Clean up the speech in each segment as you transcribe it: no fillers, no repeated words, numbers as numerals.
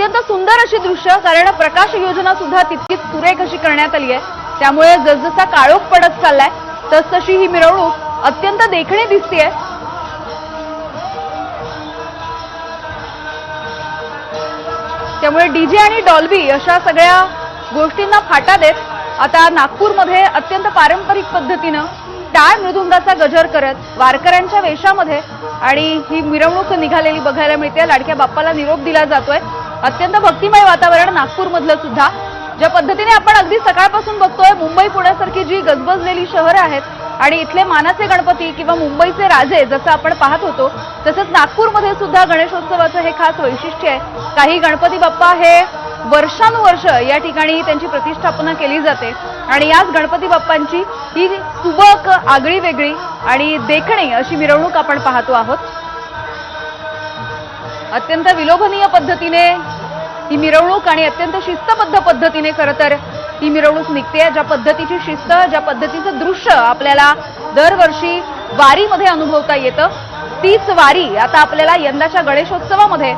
अत्यंत सुंदर अशी दृश्य, कारण प्रकाश योजना सुद्धा तितकीच सुरेख अशी करण्यात आली आहे। त्यामुळे जसजसा काळोख पडत चाललाय तसतशी ही मिरवणूक अत्यंत देखणी दिसतेय। त्यामुळे डीजे आणि डॉल्बी अशा सगळ्या गोष्टींना फाटा देत आता नागपूरमध्ये अत्यंत पारंपरिक पद्धतीनं टाळ मृदुंगाचा गजर करत वारकऱ्यांच्या वेशामध्ये आणि ही मिरवणूक निघालेली बघायला मिळते। लाडक्या बाप्पाला निरोप दिला जातोय। अत्यंत भक्तिमय वातावरण नागपूरमधलं सुद्धा, ज्या पद्धतीने आपण अगदी सकाळपासून बघतोय, मुंबई पुण्यासारखी जी गजबजलेली शहरं आहेत आणि इथले मानाचे गणपती किंवा मुंबईचे राजे जसं आपण पाहत होतो, तसंच नागपूरमध्ये सुद्धा गणेशोत्सवाचं हे खास वैशिष्ट्य आहे। काही गणपती बाप्पा हे वर्षानुवर्ष या ठिकाणी त्यांची प्रतिष्ठापना केली जाते आणि याच गणपती बाप्पांची ही सुबक, आगळी वेगळी आणि देखणी अशी मिरवणूक आपण पाहतो आहोत। अत्यंत विलोभनीय पद्धतीने ही मिरवणूक आणि अत्यंत शिस्तबद्ध पद्धतीने खरं तर ही मिरवणूक निघते। ज्या पद्धतीची शिस्त, ज्या पद्धतीचं दृश्य आपल्याला दरवर्षी वारीमध्ये अनुभवता येतं, तीच वारी आता आपल्याला यंदाच्या गणेशोत्सवामध्ये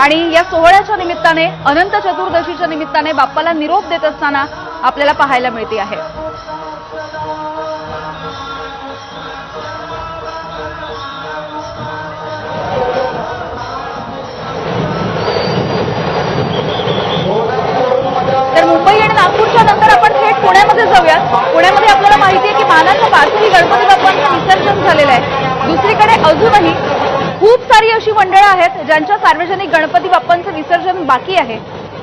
आणि या सोहळ्याच्या निमित्ताने, अनंत चतुर्दशीच्या निमित्ताने बाप्पाला निरोप देत असताना आपल्याला पाहायला मिळते आहे। तर मुंबई आणि नागपूरच्या नंतर आपण थेट पुण्यामध्ये जाऊयात। पुण्यामध्ये आपल्याला माहिती आहे की मानाच्या पाचही गणपती बाप्पांचं विसर्जन झालेलं आहे। दुसरीकडे अजूनही खूप सारी अशी मंडळं आहेत ज्यांच्या सार्वजनिक गणपती बाप्पांचं विसर्जन बाकी आहे।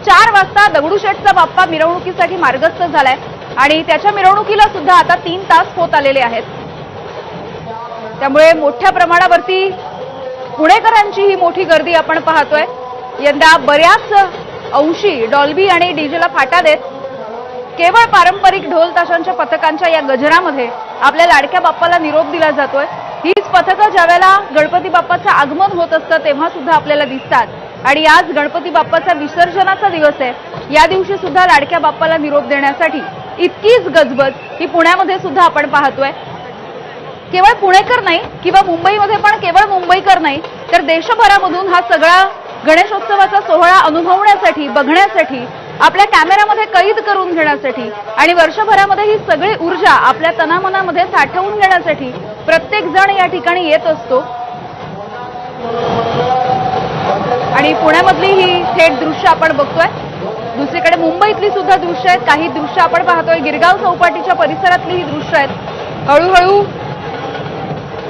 4 वाजता दगडूशेठचा बाप्पा मिरवणुकीसाठी मार्गस्थ झालाय आणि त्याच्या मिरवणुकीला सुद्धा आता 3 तास होत आलेले आहेत। त्यामुळे मोठ्या प्रमाणावरती पुणेकरांची ही मोठी गर्दी आपण पाहतोय। यंदा बऱ्याच अंशी डॉल्बी आणि डीजेला फाटा देत केवळ पारंपरिक ढोल ताशांच्या पथकांच्या या गजरामध्ये आपल्या लाडक्या बाप्पाला निरोप दिला जातोय। हीच पथकं ज्यावेळेला गणपती बाप्पाचं आगमन होत असतं तेव्हा सुद्धा आपल्याला दिसतात आणि आज गणपती बाप्पाचा विसर्जनाचा दिवस आहे। या दिवशी सुद्धा लाडक्या बाप्पाला निरोप देण्यासाठी इतकीच गजबज ही पुण्यामध्ये सुद्धा आपण पाहतोय। केवळ पुणेकर नाही किंवा मुंबईमध्ये पण केवळ मुंबईकर नाही, तर देशभरामधून हा सगळा गणेशोत्सवाचा सोहळा अनुभवण्यासाठी, बघण्यासाठी, आपल्या कॅमेरामध्ये कैद करून घेण्यासाठी आणि वर्षभरामध्ये ही सगळी ऊर्जा आपल्या तनामनामध्ये साठवून घेण्यासाठी प्रत्येक जण या ठिकाणी येत असतो। आणि पुण्यामधली ही थेट दृश्य आपण बघतोय। दुसरीकडे मुंबईतली सुद्धा दृश्य आहेत। काही दृश्य आपण पाहतोय गिरगाव चौपाटीच्या परिसरातली ही दृश्य आहेत। हळूहळू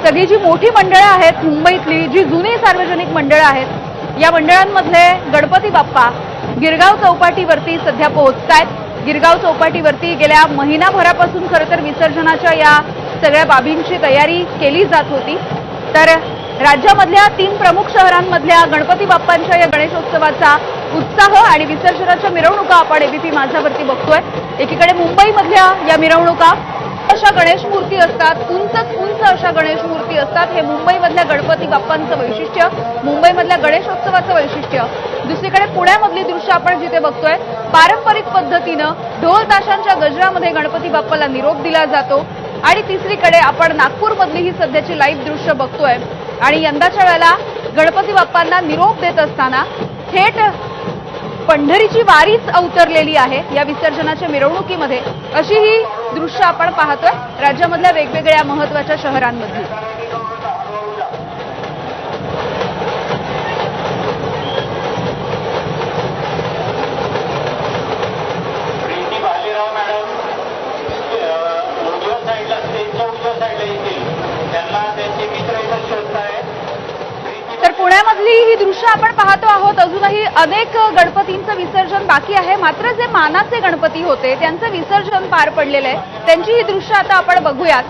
सगळी जी मोठी मंडळं आहेत मुंबईतली, जी जुनी सार्वजनिक मंडळं आहेत, या मंडळांमधले गणपती बाप्पा गिरगाव चौपाटीवरती सध्या पोहोचतायत। गिरगाव चौपाटीवरती गेल्या महिनाभरापासून खरं तर विसर्जनाच्या या सगळ्या बाबींची तयारी केली जात होती। तर राज्यामधल्या 3 प्रमुख शहरांमधल्या गणपती बाप्पांच्या या गणेशोत्सवाचा उत्साह आणि विसर्जनाच्या मिरवणुका आपण एबीपी माझावरती बघतोय। एकीकडे मुंबईमधल्या या मिरवणुका अशा गणेश मूर्ती असतात, उंचच उंच अशा गणेश मूर्ती असतात। हे मुंबईमधल्या गणपती बाप्पांचं वैशिष्ट्य, मुंबईमधल्या गणेशोत्सवाचं वैशिष्ट्य। दुसरीकडे पुण्यामधली दृश्य आपण जिथे बघतोय, पारंपरिक पद्धतीनं ढोल ताशांच्या गजरामध्ये गणपती बाप्पाला निरोप दिला जातो। आणि तिसरीकडे आपण नागपूरमधली ही सध्याची लाईव्ह दृश्य बघतोय आणि यंदाच्या वेळेला गणपती बाप्पांना निरोप देत असताना थेट पंढरीची वारीच अवतरलेली आहे या विसर्जनाच्या मिरवणुकीमध्ये, अशी ही दृश्य आपण पाहतोय राज्यामधल्या वेगवेगळ्या महत्त्वाच्या शहरांमधली। तर पुण्यामधली ही दृश्य आपण पाहतो आहोत। अजूनही अनेक गणपतींचं विसर्जन बाकी आहे, मात्र जे मानाचे गणपती होते त्यांचं विसर्जन पार पडलेलं आहे, त्यांची ही दृश्य आता आपण बघूयात।